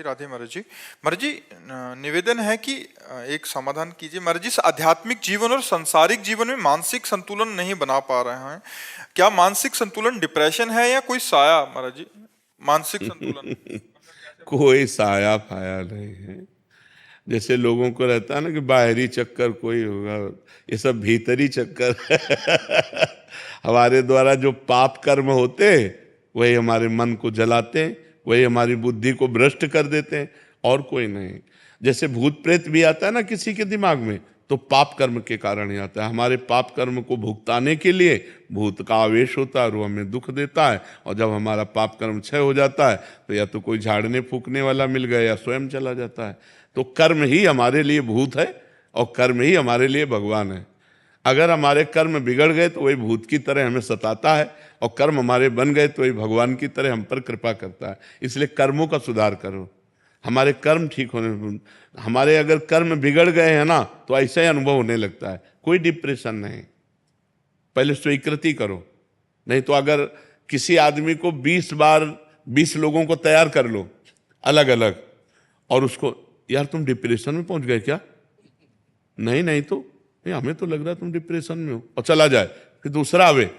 राधे महाराज जी। महाराज जी, निवेदन है कि एक समाधान कीजिए। महाराज जी, आध्यात्मिक जीवन और सांसारिक जीवन में मानसिक संतुलन नहीं बना पा रहे हैं। क्या मानसिक संतुलन डिप्रेशन है या कोई साया? महाराज जी, मानसिक संतुलन कोई साया फाया नहीं है। जैसे लोगों को रहता है ना कि बाहरी चक्कर कोई होगा, ये सब भीतरी चक्कर है। हमारे द्वारा जो पाप कर्म होते वही हमारे मन को जलाते, वही हमारी बुद्धि को भ्रष्ट कर देते हैं, और कोई नहीं। जैसे भूत प्रेत भी आता है ना किसी के दिमाग में, तो पाप कर्म के कारण ही आता है। हमारे पाप कर्म को भुगताने के लिए भूत का आवेश होता है और वो हमें दुख देता है, और जब हमारा पाप कर्म क्षय हो जाता है तो या तो कोई झाड़ने फूकने वाला मिल गया या स्वयं चला जाता है। तो कर्म ही हमारे लिए भूत है और कर्म ही हमारे लिए भगवान है। अगर हमारे कर्म बिगड़ गए तो वही भूत की तरह हमें सताता है, और कर्म हमारे बन गए तो वही भगवान की तरह हम पर कृपा करता है। इसलिए कर्मों का सुधार करो, हमारे कर्म ठीक होने। हमारे अगर कर्म बिगड़ गए हैं ना तो ऐसा ही अनुभव होने लगता है, कोई डिप्रेशन नहीं। पहले स्वीकृति करो, नहीं तो अगर किसी आदमी को 20 बार 20 लोगों को तैयार कर लो अलग अलग, और उसको यार तुम डिप्रेशन में पहुंच गए क्या? नहीं नहीं, तो नहीं, हमें तो लग रहा है तुम डिप्रेशन में हो, और चला जाए। फिर दूसरा आवे,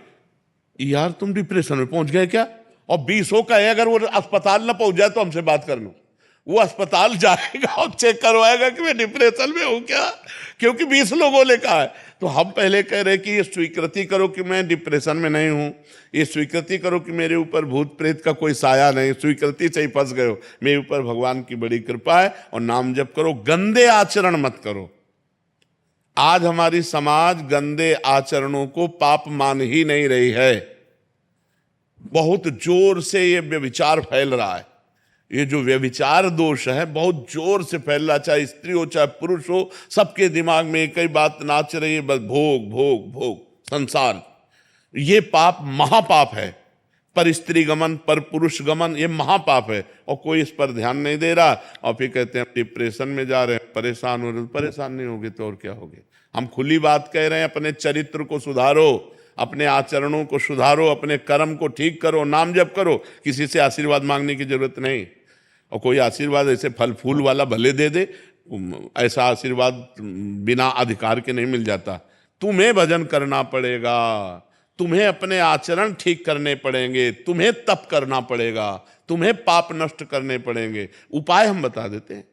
यार तुम डिप्रेशन में पहुंच गए क्या? और 20 का है, अगर वो अस्पताल ना पहुंच जाए तो हमसे बात कर लो। वो अस्पताल जाएगा और चेक करवाएगा कि मैं डिप्रेशन में हूं क्या, क्योंकि 20 लोगों ने कहा है। तो हम पहले कह रहे कि ये स्वीकृति करो कि मैं डिप्रेशन में नहीं हूं, ये स्वीकृति करो कि मेरे ऊपर भूत प्रेत का कोई साया नहीं, स्वीकृति से ही फंस गए हो, मेरे ऊपर भगवान की बड़ी कृपा है। और नाम जप करो, गंदे आचरण मत करो। आज हमारी समाज गंदे आचरणों को पाप मान ही नहीं रही है। बहुत जोर से ये व्यभिचार फैल रहा है। ये जो व्यभिचार दोष है बहुत जोर से फैल रहा, चाहे स्त्री हो चाहे पुरुष हो, सबके दिमाग में एक ही बात नाच रही है, बस भोग भोग भोग संसार। ये पाप महापाप है। पर स्त्री गमन, पर पुरुष गमन, ये महापाप है, और कोई इस पर ध्यान नहीं दे रहा। और फिर कहते हैं डिप्रेशन में जा रहे हैं, परेशान हो रहे। परेशान नहीं होगे तो और क्या होगे? हम खुली बात कह रहे हैं, अपने चरित्र को सुधारो, अपने आचरणों को सुधारो, अपने कर्म को ठीक करो, नाम जप करो। किसी से आशीर्वाद मांगने की जरूरत नहीं। और कोई आशीर्वाद ऐसे फल फूल वाला भले दे दे, ऐसा आशीर्वाद बिना अधिकार के नहीं मिल जाता। तुम्हें भजन करना पड़ेगा, तुम्हें अपने आचरण ठीक करने पड़ेंगे, तुम्हें तप करना पड़ेगा, तुम्हें पाप नष्ट करने पड़ेंगे। उपाय हम बता देते हैं।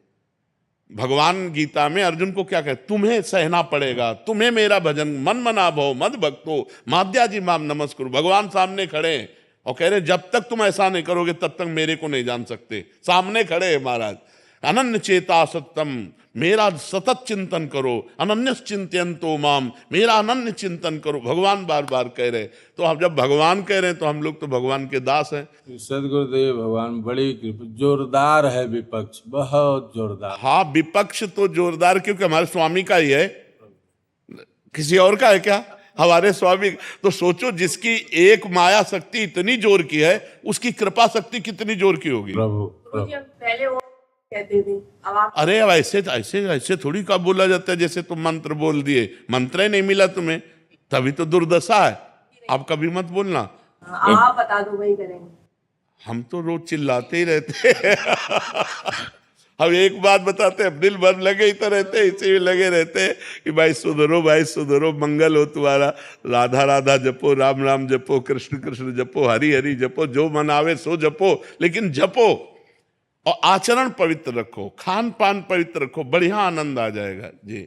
भगवान गीता में अर्जुन को क्या कहते? तुम्हें सहना पड़ेगा, तुम्हें मेरा भजन मन मना भव मद भक्तो माद्याजी माम नमस्कुरु। भगवान सामने खड़े हैं और कह रहे जब तक तुम ऐसा नहीं करोगे तब तक मेरे को नहीं जान सकते। सामने खड़े हैं महाराज। अनन्य चेता सत्यम, मेरा सतत चिंतन करो। अनन्य चिंतयन्तो माम, मेरा अनन्य चिंतन करो। भगवान बार बार कह रहे। तो हम जब भगवान कह रहे हैं तो हम लोग तो भगवान के दास हैं। सदगुरुदेव भगवान बड़ी जोरदार है विपक्ष, बहुत जोरदार। हाँ, विपक्ष तो जोरदार क्योंकि हमारे स्वामी का ही है, किसी और का है क्या? हमारे स्वामी। तो सोचो, जिसकी एक माया शक्ति इतनी जोर की है, उसकी कृपा शक्ति कितनी जोर की होगी। प्रभु पहले वो कहते थे, अब आप अरे अब ऐसे ऐसे ऐसे थोड़ी का बोला जाता है जैसे तुम मंत्र बोल दिए। मंत्र ही नहीं मिला तुम्हें, तभी तो दुर्दशा है। आप कभी मत बोलना। आप बता दो, वही करेंगे। हम तो रोज चिल्लाते ही रहते हैं। हम एक बात बताते हैं, दिल भर लगे ही तो रहते हैं, इसी में लगे रहते हैं कि भाई सुधरो, भाई सुधरो, मंगल हो तुम्हारा। राधा राधा जपो, राम राम जपो, कृष्ण कृष्ण जपो, हरि हरि जपो, जो मन आवे सो जपो, लेकिन जपो। और आचरण पवित्र रखो, खान पान पवित्र रखो, बढ़िया आनंद आ जाएगा जी।